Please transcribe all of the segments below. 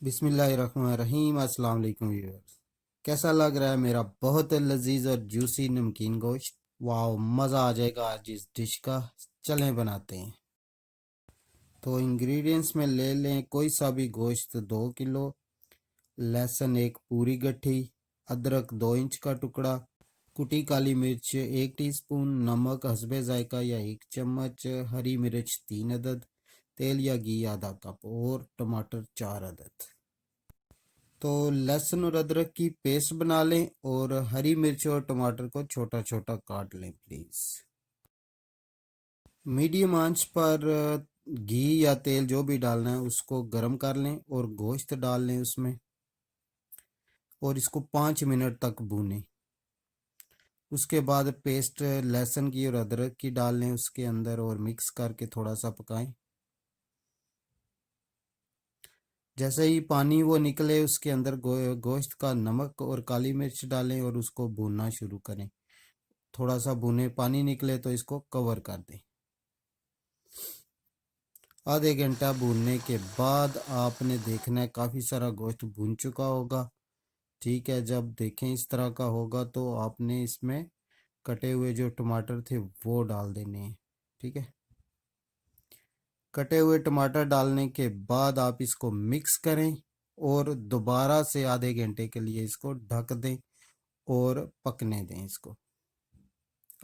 बिस्मिल्लाहिर्रहमानिर्रहीम। अस्सलाम वालेकुम व्यूअर्स, कैसा लग रहा है मेरा बहुत लजीज और जूसी नमकीन गोश्त। वाह, मज़ा आ जाएगा आज इस डिश का। चलें बनाते हैं। तो इंग्रेडिएंट्स में ले लें कोई सा भी गोश्त 2 किलो, लहसुन एक पूरी गट्ठी, अदरक 2 इंच का टुकड़ा, कुटी काली मिर्च 1 टीस्पून, नमक हस्बे जायका या 1 चम्मच, हरी मिर्च 3 अदद, तेल या घी आधा कप और टमाटर 4 अदद। तो लहसुन और अदरक की पेस्ट बना लें और हरी मिर्च और टमाटर को छोटा छोटा काट लें प्लीज़। मीडियम आंच पर घी या तेल जो भी डालना है उसको गर्म कर लें और गोश्त डाल लें उसमें और इसको 5 मिनट तक भूनें। उसके बाद पेस्ट लहसुन की और अदरक की डाल लें उसके अंदर और मिक्स करके थोड़ा सा पकाएं। जैसे ही पानी वो निकले उसके अंदर गोश्त का नमक और काली मिर्च डालें और उसको भूनना शुरू करें। थोड़ा सा भुने पानी निकले तो इसको कवर कर दें। आधे घंटा भूनने के बाद आपने देखना है काफ़ी सारा गोश्त भून चुका होगा। ठीक है, जब देखें इस तरह का होगा तो आपने इसमें कटे हुए जो टमाटर थे वो डाल देने हैं। ठीक है, कटे हुए टमाटर डालने के बाद आप इसको मिक्स करें और दोबारा से आधे घंटे के लिए इसको ढक दें और पकने दें इसको।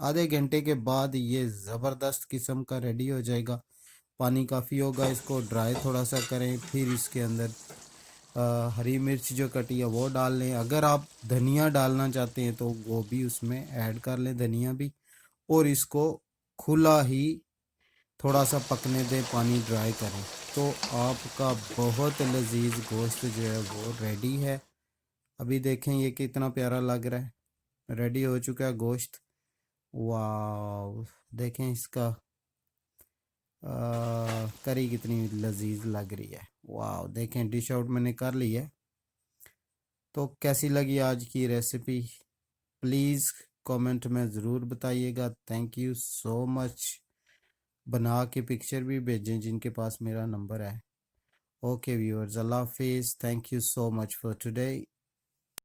आधे घंटे के बाद ये ज़बरदस्त किस्म का रेडी हो जाएगा। पानी काफ़ी होगा, इसको ड्राई थोड़ा सा करें, फिर इसके अंदर हरी मिर्च जो कटी है वो डाल लें। अगर आप धनिया डालना चाहते हैं तो वो भी उसमें ऐड कर लें, धनिया भी, और इसको खुला ही थोड़ा सा पकने दें, पानी ड्राई करें तो आपका बहुत लजीज गोश्त जो है वो रेडी है। अभी देखें ये कितना प्यारा लग रहा है, रेडी हो चुका है गोश्त। वाह, देखें इसका करी कितनी लजीज लग रही है। वाह, देखें डिश आउट मैंने कर ली है। तो कैसी लगी आज की रेसिपी प्लीज़ कमेंट में ज़रूर बताइएगा। Thank you so much. बना के पिक्चर भी भेजें जिनके पास मेरा नंबर है। ओके व्यूअर्स, अल्लाह हाफिज़। Thank you so much for today.